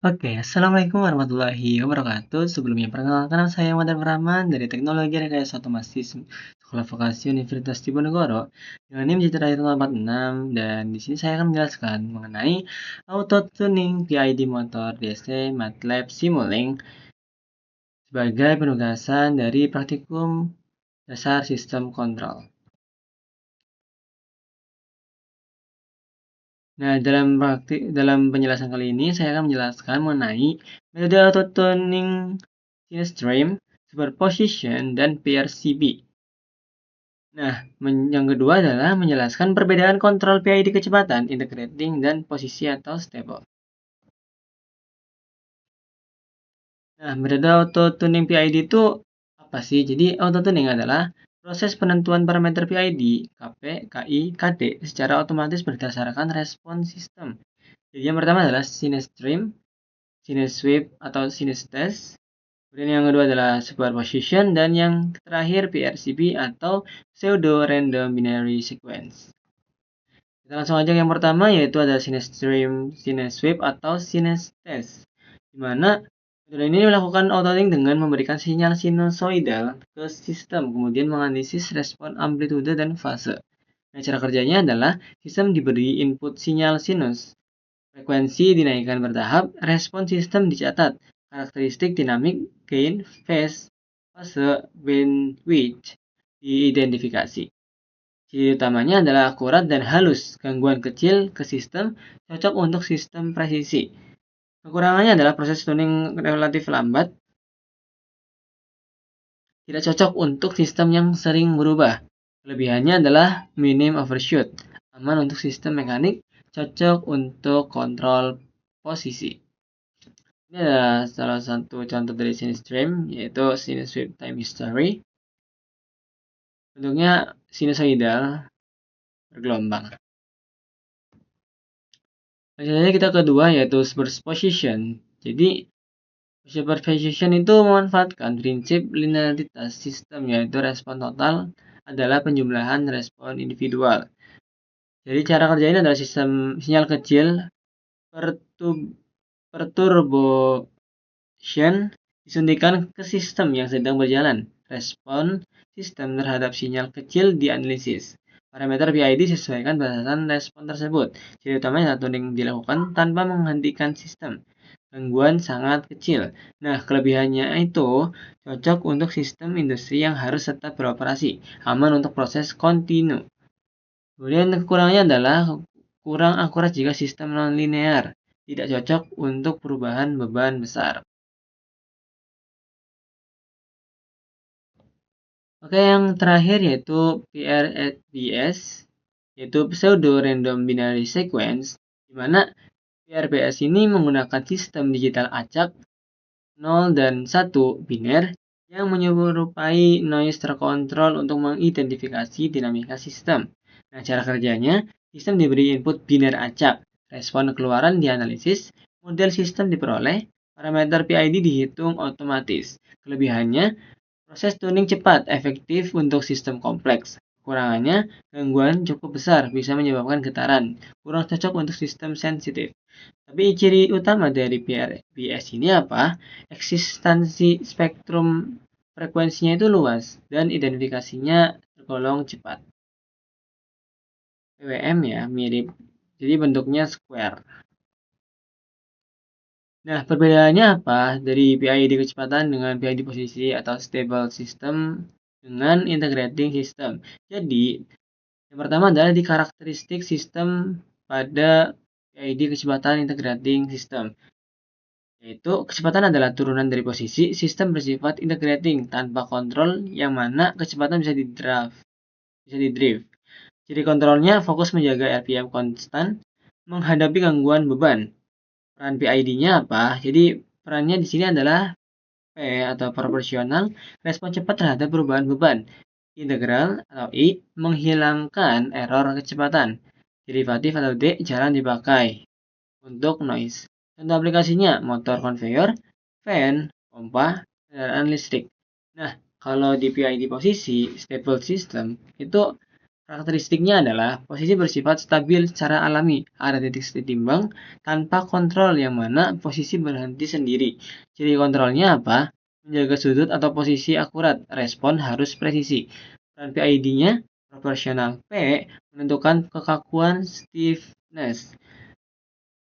Assalamualaikum warahmatullahi wabarakatuh. Sebelumnya perkenalkan nama saya Muhammad Rahman dari Teknologi Rekayasa Otomasi Sekolah Vokasi Universitas Diponegoro dengan NIM J4646 dan di sini saya akan menjelaskan mengenai auto tuning PID motor DC MATLAB Simulink sebagai penugasan dari praktikum dasar sistem kontrol. Nah, dalam penjelasan kali ini saya akan menjelaskan mengenai metode auto tuning Sinestream, superposition, dan PRCB. Nah, yang kedua adalah menjelaskan perbedaan kontrol PID kecepatan, integrating, dan posisi atau stable. Nah, metode auto tuning PID itu apa sih? Jadi, auto tuning adalah proses penentuan parameter PID, KP, KI, KD secara otomatis berdasarkan respon sistem. Jadi, yang pertama adalah Sinestream, Sinesweep, atau Sinestest. Kemudian yang kedua adalah superposition dan yang terakhir PRCB atau pseudo random binary sequence. Kita langsung aja yang pertama yaitu ada Sinestream, Sinesweep atau Sinestest. Di mana metode ini melakukan autotuning dengan memberikan sinyal sinusoidal ke sistem kemudian menganalisis respon amplitude dan fase. Nah, cara kerjanya adalah sistem diberi input sinyal sinus. Frekuensi dinaikkan bertahap, respon sistem dicatat, karakteristik dinamik, gain, phase, fase, bandwidth diidentifikasi. Ciri utamanya adalah akurat dan halus, gangguan kecil ke sistem, cocok untuk sistem presisi. Kekurangannya adalah proses tuning relatif lambat, tidak cocok untuk sistem yang sering berubah. Kelebihannya adalah minim overshoot, aman untuk sistem mekanik, cocok untuk kontrol posisi. Ini adalah salah satu contoh dari Sinestream, yaitu Sinusweep Time History. Bentuknya sinusoidal, bergelombang. Selanjutnya kita kedua, yaitu superposition. Jadi, superposition itu memanfaatkan prinsip linearitas sistem, yaitu respon total adalah penjumlahan respon individual. Jadi, cara kerjanya adalah sistem sinyal kecil perturbation disuntikan ke sistem yang sedang berjalan. Respon sistem terhadap sinyal kecil dianalisis. Parameter PID disesuaikan berdasarkan respon tersebut. Ciri utamanya saat tuning dilakukan tanpa menghentikan sistem. Gangguan sangat kecil. Nah, kelebihannya itu cocok untuk sistem industri yang harus tetap beroperasi, aman untuk proses kontinu. Kemudian kekurangannya adalah kurang akurat jika sistem non-linear, tidak cocok untuk perubahan beban besar. Oke, yang terakhir yaitu PRBS, yaitu pseudo random binary sequence, di mana PRBS ini menggunakan sistem digital acak 0 dan 1 biner yang menyerupai noise terkontrol untuk mengidentifikasi dinamika sistem. Nah, cara kerjanya, sistem diberi input biner acak, respon keluaran dianalisis, model sistem diperoleh, parameter PID dihitung otomatis. Kelebihannya, proses tuning cepat, efektif untuk sistem kompleks. Kekurangannya, gangguan cukup besar bisa menyebabkan getaran, kurang cocok untuk sistem sensitif. Tapi ciri utama dari PRBS ini apa? Eksistensi spektrum frekuensinya itu luas dan identifikasinya tergolong cepat. PWM ya, mirip. Jadi bentuknya square. Nah, perbedaannya apa dari PID kecepatan dengan PID posisi atau stable system dengan integrating system? Jadi, yang pertama adalah di karakteristik sistem pada PID kecepatan integrating system. Yaitu kecepatan adalah turunan dari posisi, sistem bersifat integrating tanpa kontrol yang mana kecepatan bisa di-drive. Jadi kontrolnya fokus menjaga RPM konstan menghadapi gangguan beban. Peran PID-nya apa? Jadi perannya di sini adalah P atau proporsional, respon cepat terhadap perubahan beban. Integral atau I menghilangkan error kecepatan. Derivatif atau D jarang dipakai untuk noise. Contoh aplikasinya motor konveyor, fan, pompa, kendaraan listrik. Nah, kalau di PID posisi stable system itu Karakteristiknya adalah posisi bersifat stabil secara alami, ada titik setimbang tanpa kontrol yang mana posisi berhenti sendiri. Ciri kontrolnya apa? Menjaga sudut atau posisi akurat, respon harus presisi. Peran PID-nya proporsional. P menentukan kekakuan stiffness.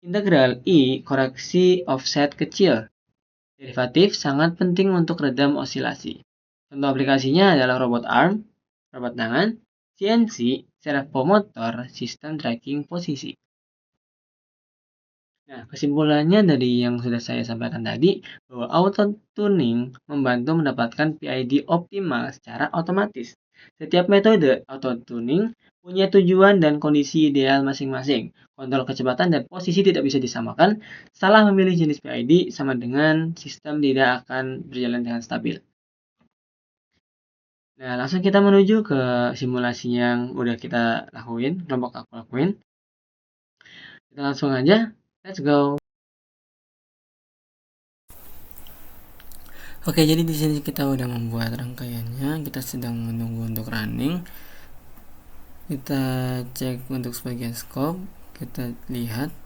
Integral I koreksi offset kecil. Derivatif sangat penting untuk redam osilasi. Contoh aplikasinya adalah robot arm, robot tangan, CNC, servomotor, sistem tracking posisi. Nah, kesimpulannya dari yang sudah saya sampaikan tadi, bahwa auto tuning membantu mendapatkan PID optimal secara otomatis. Setiap metode auto tuning punya tujuan dan kondisi ideal masing-masing. Kontrol kecepatan dan posisi tidak bisa disamakan. Salah memilih jenis PID sama dengan sistem tidak akan berjalan dengan stabil. Nah, langsung kita menuju ke simulasi yang udah kita lakuin, kelompok aku lakuin. Kita langsung aja, let's go. Oke, jadi di sini kita udah membuat rangkaiannya. Kita sedang menunggu untuk running. Kita cek untuk sebagian scope. Kita lihat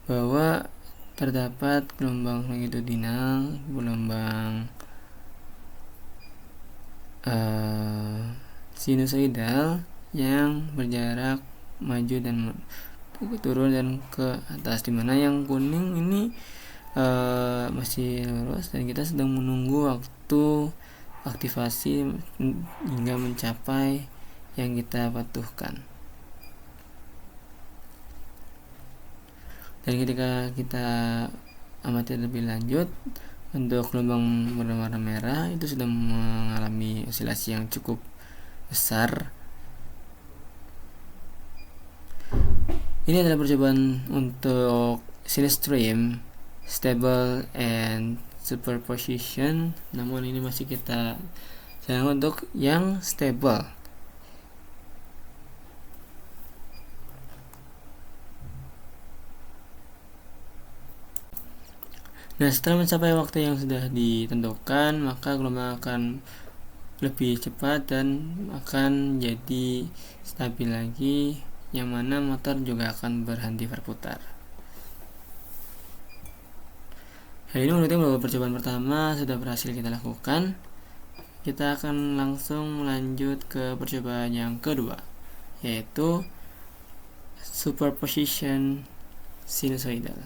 bahwa terdapat gelombang longitudinal, gelombang sinusoidal yang berjarak maju dan turun dan ke atas, dimana yang kuning ini masih lurus dan kita sedang menunggu waktu aktivasi hingga mencapai yang kita patuhkan. Dan ketika kita amati lebih lanjut, untuk gelombang berwarna merah itu sudah mengalami osilasi yang cukup besar. Ini adalah percobaan untuk sinus stream, stable and superposition. Namun ini masih kita sayang untuk yang stable. Nah, setelah mencapai waktu yang sudah ditentukan, maka gelombang akan lebih cepat dan akan jadi stabil lagi, yang mana motor juga akan berhenti berputar. Hal ini menunjukkan bahwa percobaan pertama sudah berhasil kita lakukan. Kita akan langsung lanjut ke percobaan yang kedua, yaitu superposition sinusoidal.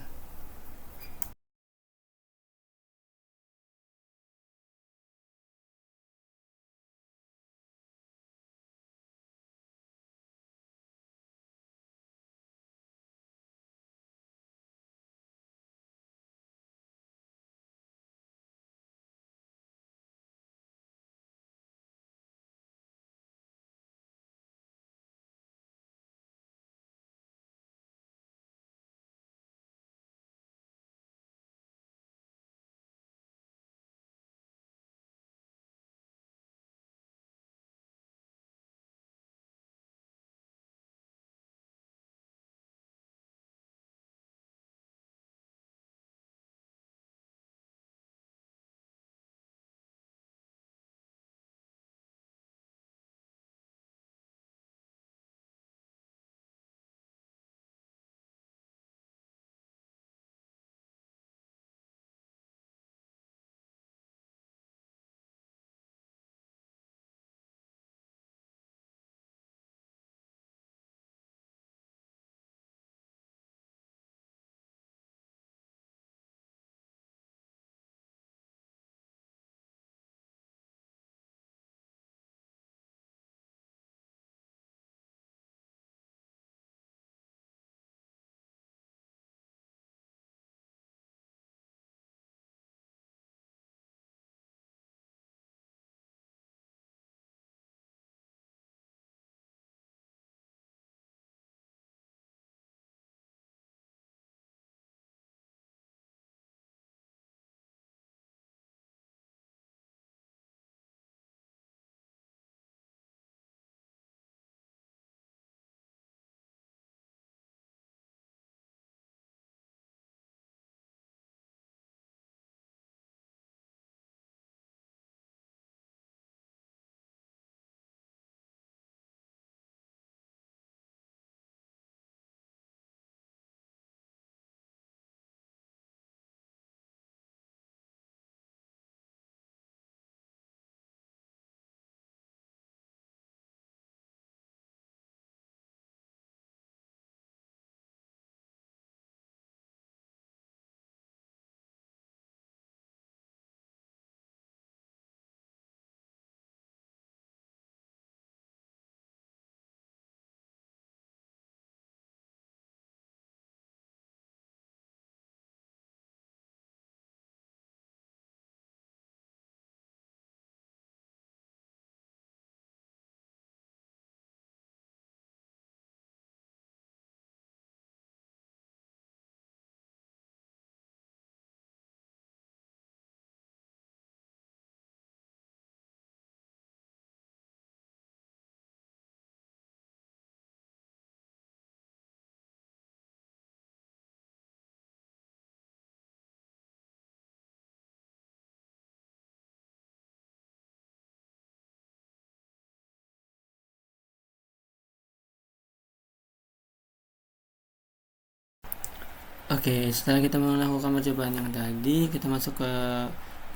Oke, setelah kita melakukan percobaan yang tadi, kita masuk ke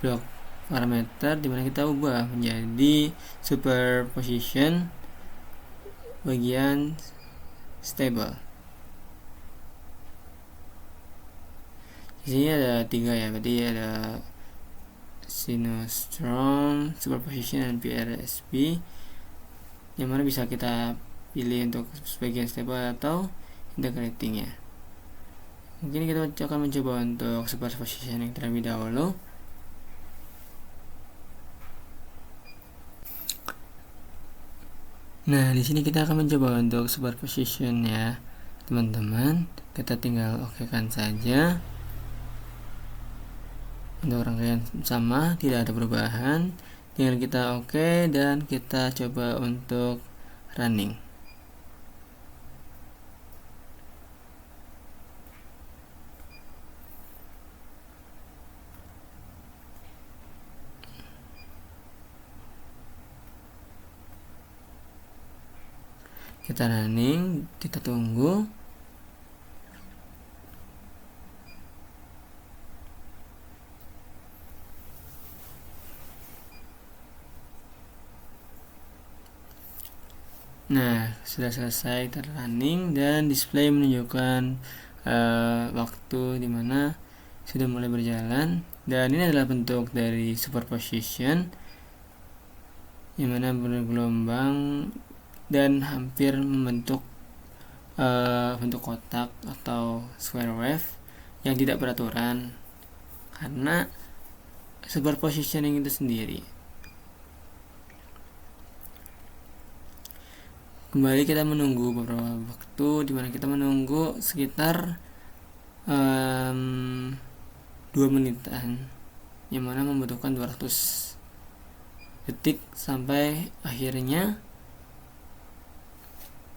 blok parameter dimana kita ubah menjadi superposition bagian stable. Di sini ada 3 ya, berarti ada sinustron, superposition, dan PRSP, yang mana bisa kita pilih untuk sebagian stable atau integrating ya. Mungkin kita akan mencoba untuk superposition yang terlebih dahulu. Nah, di sini kita akan mencoba untuk superposition ya, teman-teman. Kita tinggal okekan saja. Untuk rangkaian sama, tidak ada perubahan. Tinggal kita oke dan kita coba untuk running. Kita running, kita tunggu. Nah, sudah selesai running dan display menunjukkan waktu dimana sudah mulai berjalan. Dan ini adalah bentuk dari superposition, yang mana bergelombang dan hampir membentuk bentuk kotak atau square wave yang tidak beraturan karena superpositioning itu sendiri. Kembali kita menunggu beberapa waktu, dimana kita menunggu sekitar 2 menitan, yang mana membutuhkan 200 detik sampai akhirnya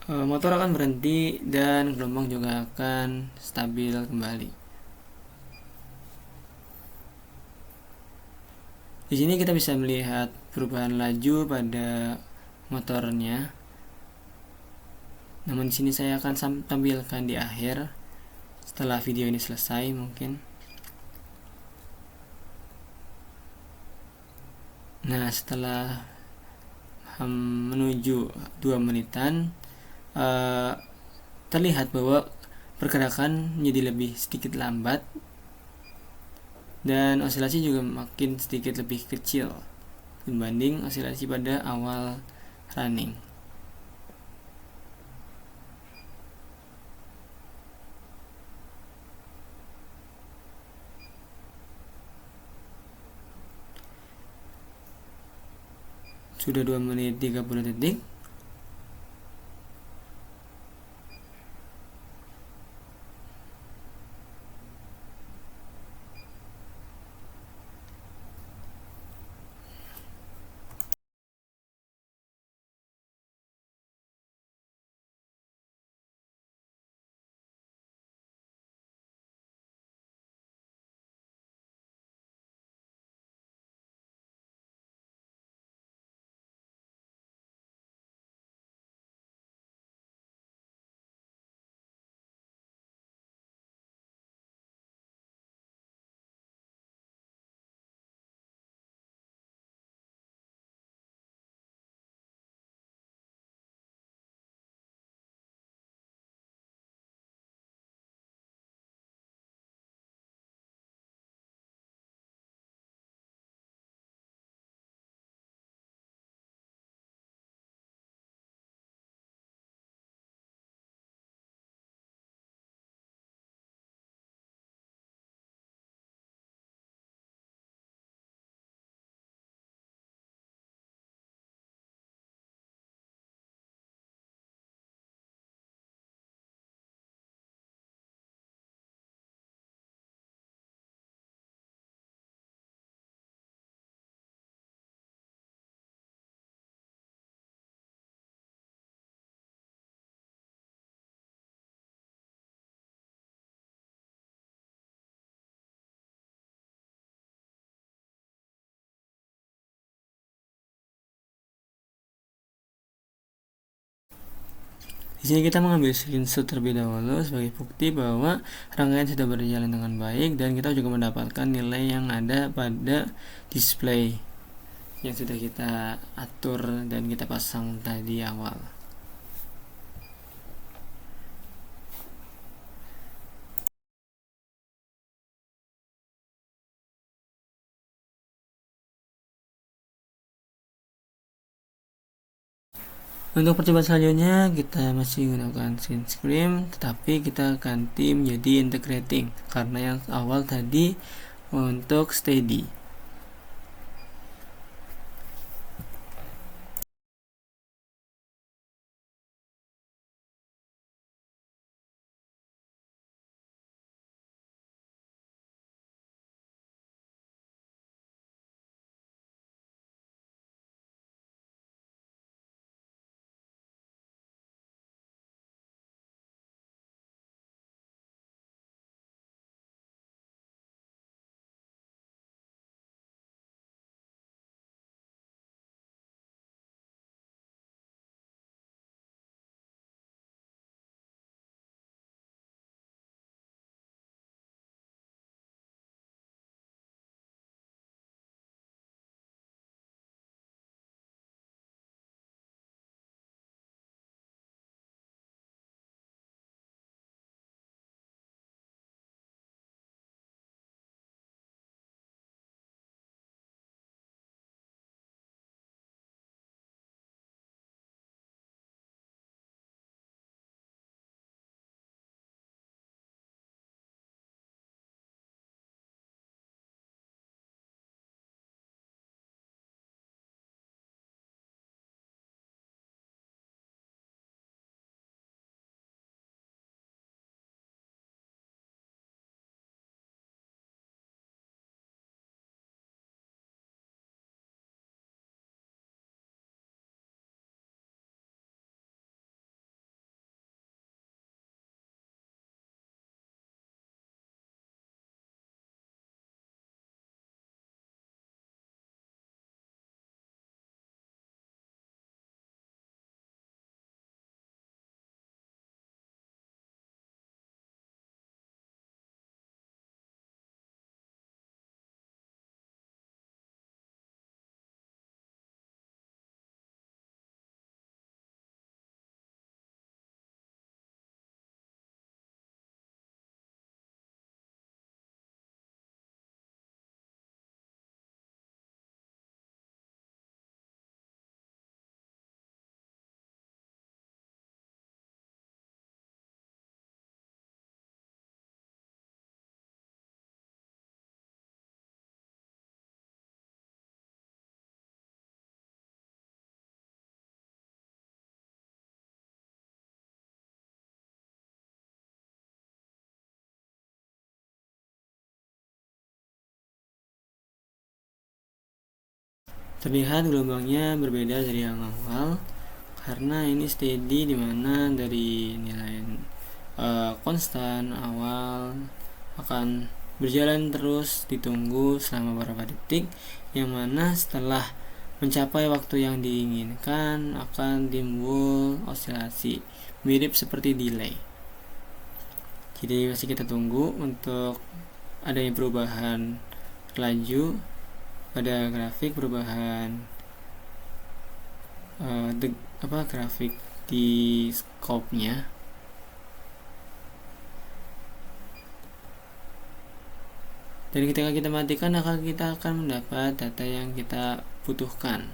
motor akan berhenti dan gelombang juga akan stabil kembali. Di sini kita bisa melihat perubahan laju pada motornya. Namun di sini saya akan tampilkan di akhir setelah video ini selesai mungkin. Nah, setelah menuju 2 menitan, terlihat bahwa pergerakan menjadi lebih sedikit lambat dan osilasi juga makin sedikit lebih kecil dibanding osilasi pada awal running. Sudah 2 menit 30 detik. Di sini kita mengambil screenshot terlebih dahulu sebagai bukti bahwa rangkaian sudah berjalan dengan baik, dan kita juga mendapatkan nilai yang ada pada display yang sudah kita atur dan kita pasang tadi awal. Untuk percobaan selanjutnya kita masih menggunakan screen, tetapi kita ganti menjadi integrating karena yang awal tadi untuk steady. Terlihat gelombangnya berbeda dari yang awal karena ini steady, dimana dari nilai konstan awal akan berjalan terus, ditunggu selama beberapa detik, yang mana setelah mencapai waktu yang diinginkan akan timbul osilasi mirip seperti delay. Jadi masih kita tunggu untuk adanya perubahan laju pada grafik, perubahan grafik di scope-nya. Dan ketika kita matikan, maka kita akan mendapat data yang kita butuhkan.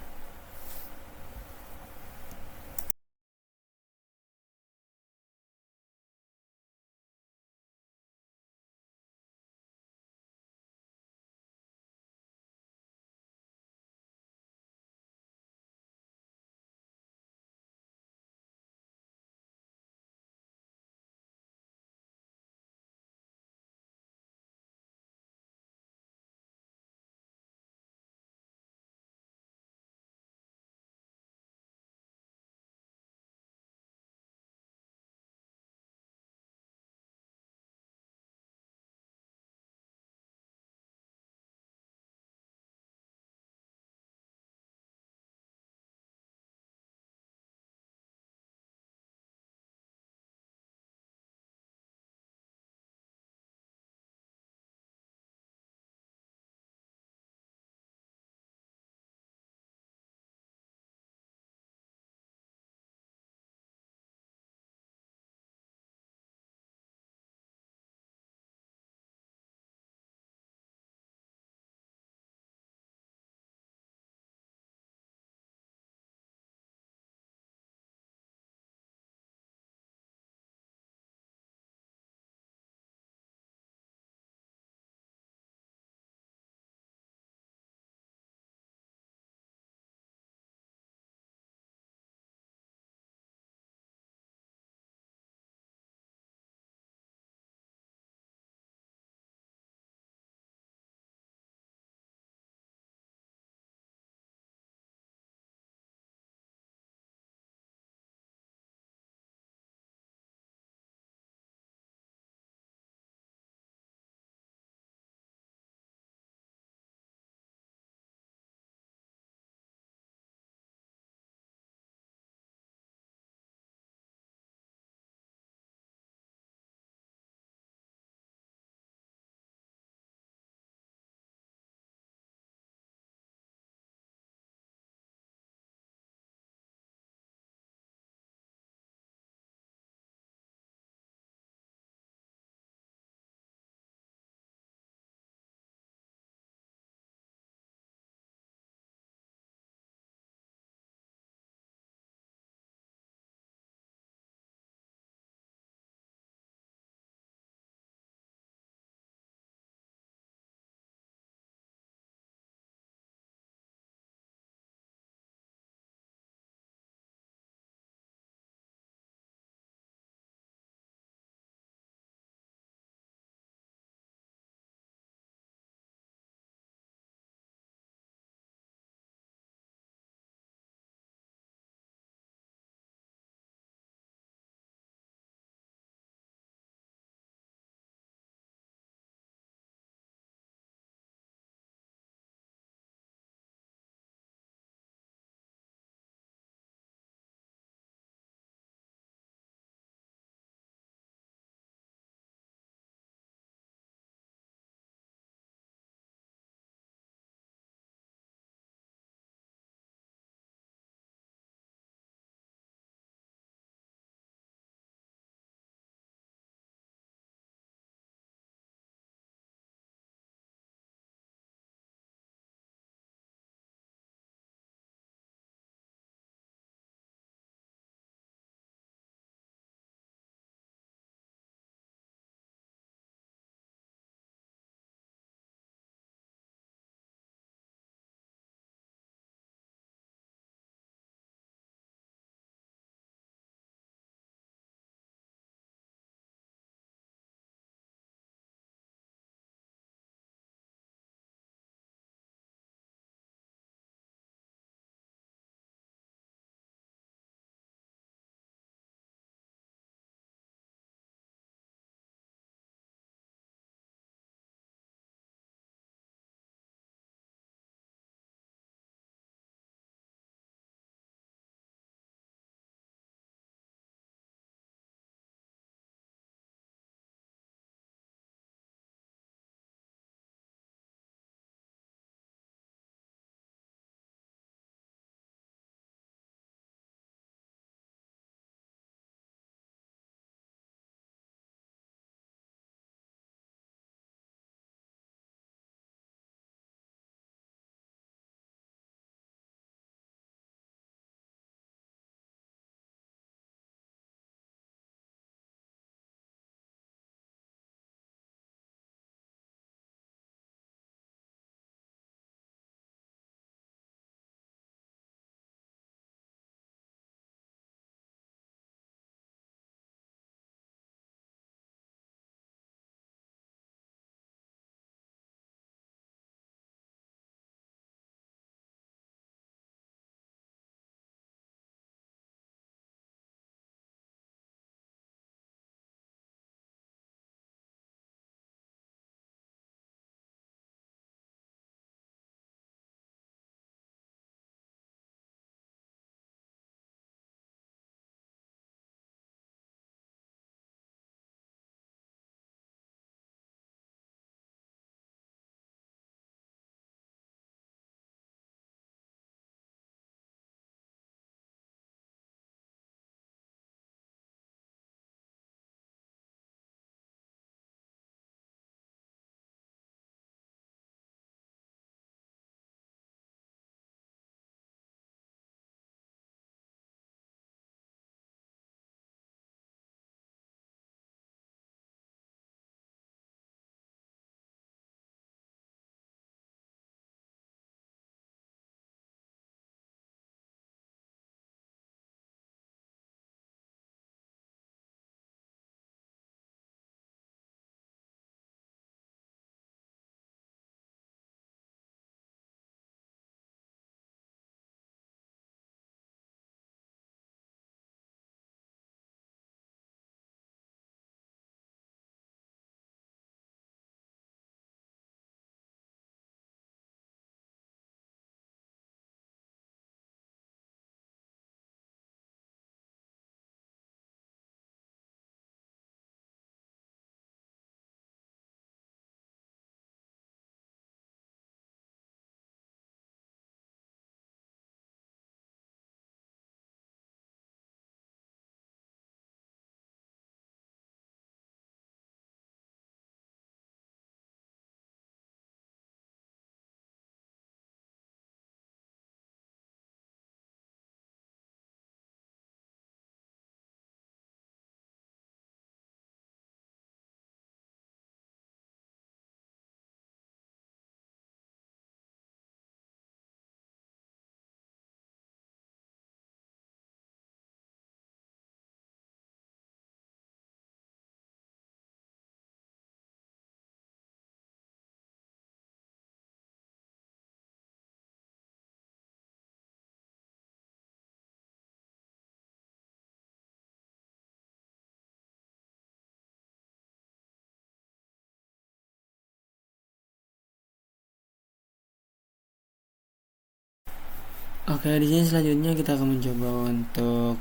Oke, di sini selanjutnya kita akan mencoba untuk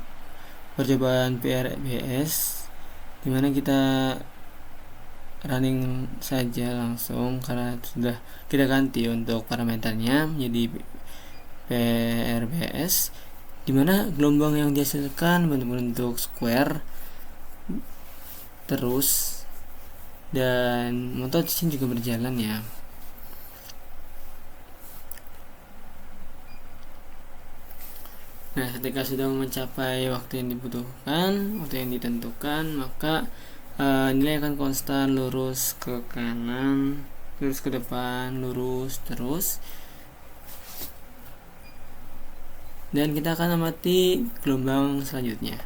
percobaan PRBS, dimana kita running saja langsung karena sudah kita ganti untuk parameternya menjadi PRBS, dimana gelombang yang dihasilkan bentuk square terus, dan motor di sini juga berjalan ya. Nah, ketika sudah mencapai waktu yang dibutuhkan, waktu yang ditentukan, maka nilai akan konstan lurus ke kanan, lurus ke depan, lurus terus. Dan kita akan amati gelombang selanjutnya.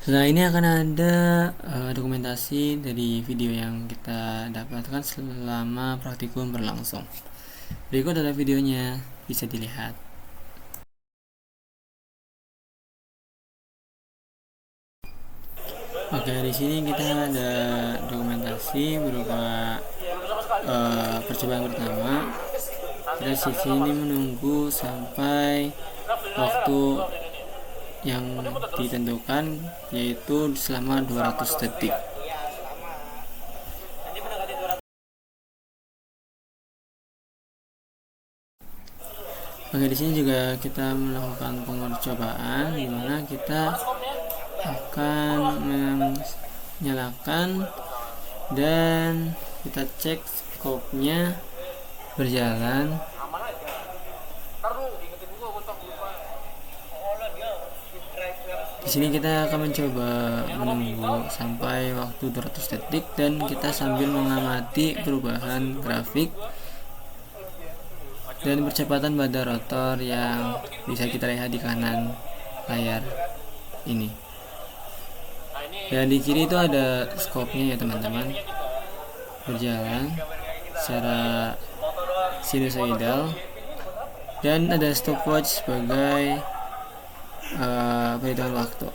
Setelah ini akan ada dokumentasi dari video yang kita dapatkan selama praktikum berlangsung. Berikut adalah videonya, bisa dilihat. Oke, di sini kita ada dokumentasi berupa percobaan pertama. Kita di sini menunggu sampai waktu yang ditentukan, yaitu selama 200 detik. Oke, di sini juga kita melakukan percobaan di mana kita akan menyalakan dan kita cek scope-nya berjalan. Di sini kita akan mencoba menunggu sampai waktu 200 detik dan kita sambil mengamati perubahan grafik dan percepatan pada rotor yang bisa kita lihat di kanan layar ini. Dan di kiri itu ada scope-nya ya teman-teman, berjalan secara sinusoidal, dan ada stopwatch sebagai perhitungan waktu.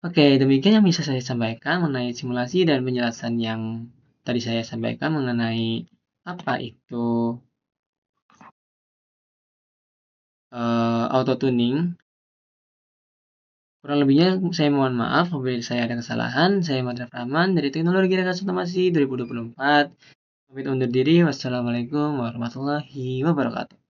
Oke, demikian yang bisa saya sampaikan mengenai simulasi dan penjelasan yang tadi saya sampaikan mengenai apa itu auto tuning. Kurang lebihnya saya mohon maaf apabila saya ada kesalahan. Saya Madra Rahman dari Teknologi dan Otomasi 2024. Pamit undur diri. Wassalamualaikum warahmatullahi wabarakatuh.